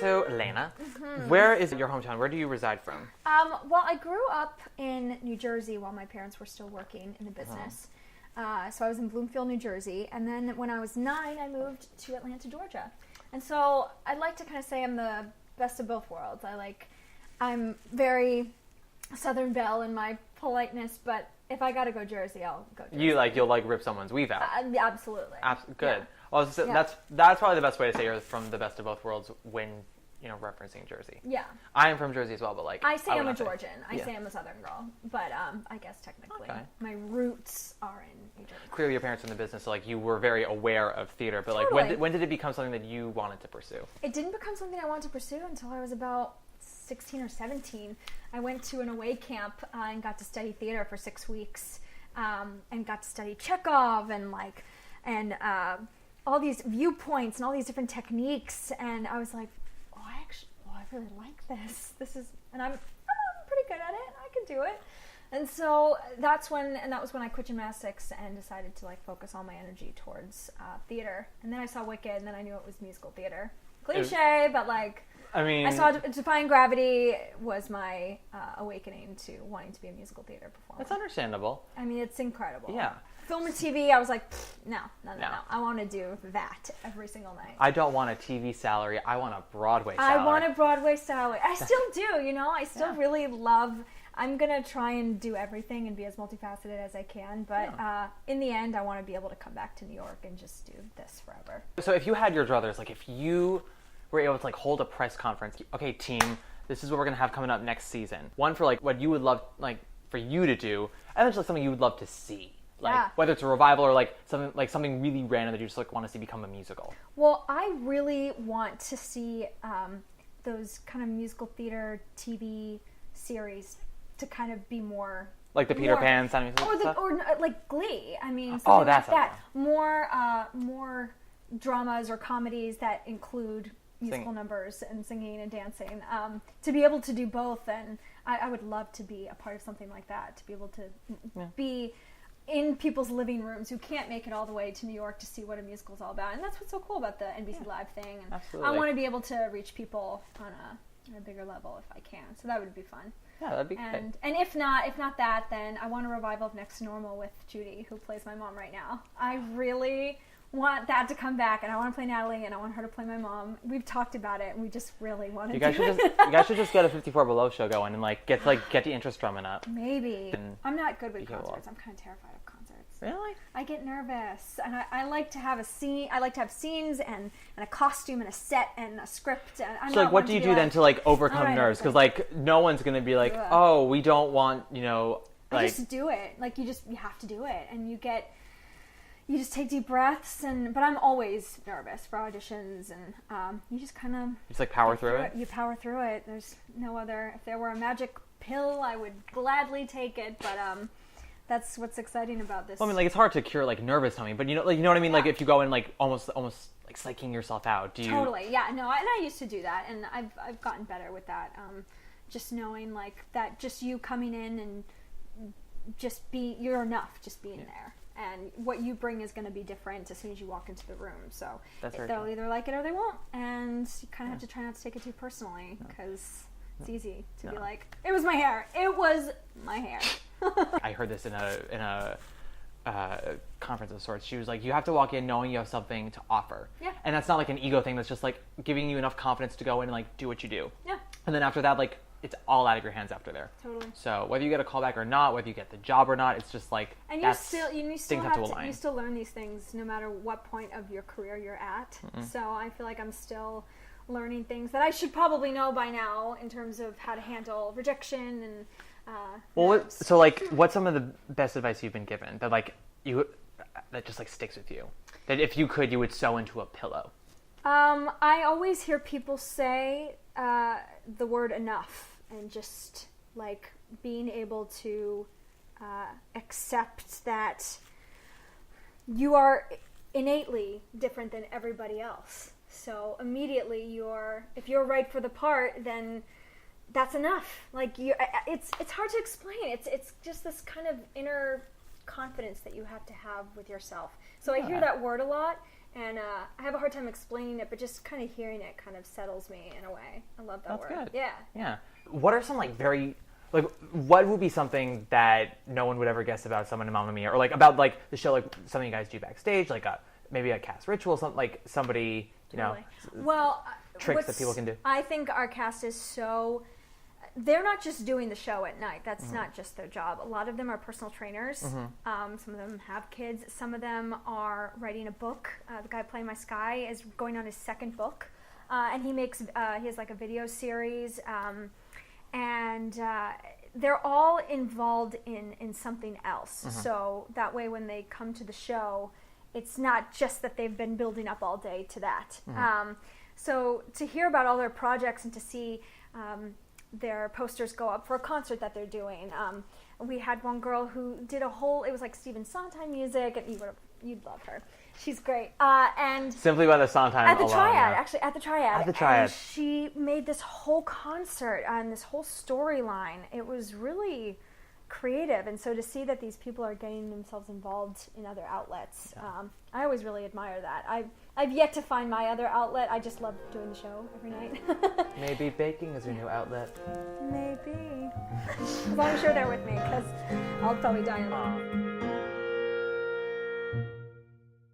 So, Elena, where is your hometown? Where do you reside from? Well, I grew up in New Jersey while my parents were still working in the business. So I was in Bloomfield, New Jersey. And then when I was 9, I moved to Atlanta, Georgia. And so I'd like to kind of say I'm the best of both worlds. I'm very Southern Belle in my politeness, but if I gotta go Jersey, I'll go Jersey. You'll rip someone's weave out. Absolutely. Good. Yeah. Well, that's probably the best way to say you're from the best of both worlds when referencing Jersey. Yeah. I am from Jersey as well, but I say I'm a Georgian. I say I'm a Southern girl, but I guess technically my roots are in New Jersey. Clearly, your parents are in the business, so you were very aware of theater. But totally. when did it become something that you wanted to pursue? It didn't become something I wanted to pursue until I was about 16 or 17. I went to an away camp and got to study theater for 6 weeks, and got to study Chekhov and all these viewpoints and all these different techniques. And I was like, I really like this. And I'm pretty good at it. I can do it. And so that was when I quit gymnastics and decided to focus all my energy towards theater. And then I saw Wicked, and then I knew it was musical theater. Cliche, but I saw Defying Gravity was my awakening to wanting to be a musical theater performer. That's understandable. I mean, it's incredible. Yeah. Film and TV, I was like, no. I want to do that every single night. I don't want a TV salary. I want a Broadway salary. I want a Broadway salary. I still do, I still really love... I'm going to try and do everything and be as multifaceted as I can, but in the end, I want to be able to come back to New York and just do this forever. So if you had your druthers, if you were able to hold a press conference, okay, team, this is what we're going to have coming up next season. One for what you would love for you to do, and then just something you would love to see. Whether it's a revival or something really random that you just want to see become a musical. Well, I really want to see those kind of musical theater TV series to kind of be more the Peter Pan, Sound of Music stuff? Or Glee. I mean, something that's like that. More dramas or comedies that include musical numbers and singing and dancing. To be able to do both, and I would love to be a part of something like that. To be able to be in people's living rooms who can't make it all the way to New York to see what a musical is all about. And that's what's so cool about the NBC Live thing. And absolutely. I want to be able to reach people on a bigger level if I can. So that would be fun. Yeah, that'd be good. And if not that, then I want a revival of Next to Normal with Judy, who plays my mom right now. I really want that to come back, and I want to play Natalie, and I want her to play my mom. We've talked about it, and we just really want to do it. You guys should just get a 54 Below show going and get the interest drumming up. Maybe. I'm not good with concerts. I'm kind of terrified of concerts. Really? I get nervous, and I like to have a scene. I like to have scenes and a costume and a set and a script. And so what do you do then to overcome nerves? Because no one's gonna be oh, we don't want I just do it. You have to do it, and you just take deep breaths, but I'm always nervous for auditions, and you just kind of... Just power through it? You power through it. There's no other... If there were a magic pill, I would gladly take it, but that's what's exciting about this. Well, I mean, it's hard to cure, nervous tummy, but you know what I mean? Yeah. If you go in, almost psyching yourself out, do you... Totally, yeah. No, and I used to do that, and I've gotten better with that. Just knowing, that just you coming in and you're enough just being there. And what you bring is going to be different as soon as you walk into the room. So they'll either like it or they won't. And you kind of have to try not to take it too personally, because it's easy to be it was my hair. It was my hair. I heard this in a conference of sorts. She was you have to walk in knowing you have something to offer. Yeah. And that's not an ego thing. That's just giving you enough confidence to go in and do what you do. Yeah. And then after that, it's all out of your hands after there. Totally. So whether you get a call back or not, whether you get the job or not, it's just and you still learn these things no matter what point of your career you're at. Mm-hmm. So I feel I'm still learning things that I should probably know by now in terms of how to handle rejection and what's some of the best advice you've been given that just sticks with you, that if you could, you would sew into a pillow? I always hear people say the word enough, and just being able to accept that you are innately different than everybody else. So immediately if you're right for the part, then that's enough. It's hard to explain. It's just this kind of inner confidence that you have to have with yourself. So I hear that word a lot, And I have a hard time explaining it, but just kind of hearing it kind of settles me in a way. I love that word. That's good. Yeah. Yeah. What are some what would be something that no one would ever guess about someone in Mamma Mia, or like about like the show, like something you guys do backstage, like maybe a cast ritual, something like somebody, Totally. Well, tricks that people can do? I think our cast is so... They're not just doing the show at night. That's not just their job. A lot of them are personal trainers. Some of them have kids. Some of them are writing a book. The guy playing my Sky is going on his second book. And he has like a video series. And they're all involved in something else. So that way when they come to the show, it's not just that they've been building up all day to that. So to hear about all their projects and to see... their posters go up for a concert that they're doing. We had one girl who did a whole, it was like Stephen Sondheim music, and you'd love her. She's great. And simply by the Sondheim at the alone, Triad, yeah. actually, at the Triad. At the Triad. And she made this whole concert and this whole storyline. It was really creative, and so to see that these people are getting themselves involved in other outlets, I always really admire that. I've yet to find my other outlet. I just love doing the show every night. Maybe baking is your new outlet. Maybe. As long as you're there with me, because I'll probably die alone.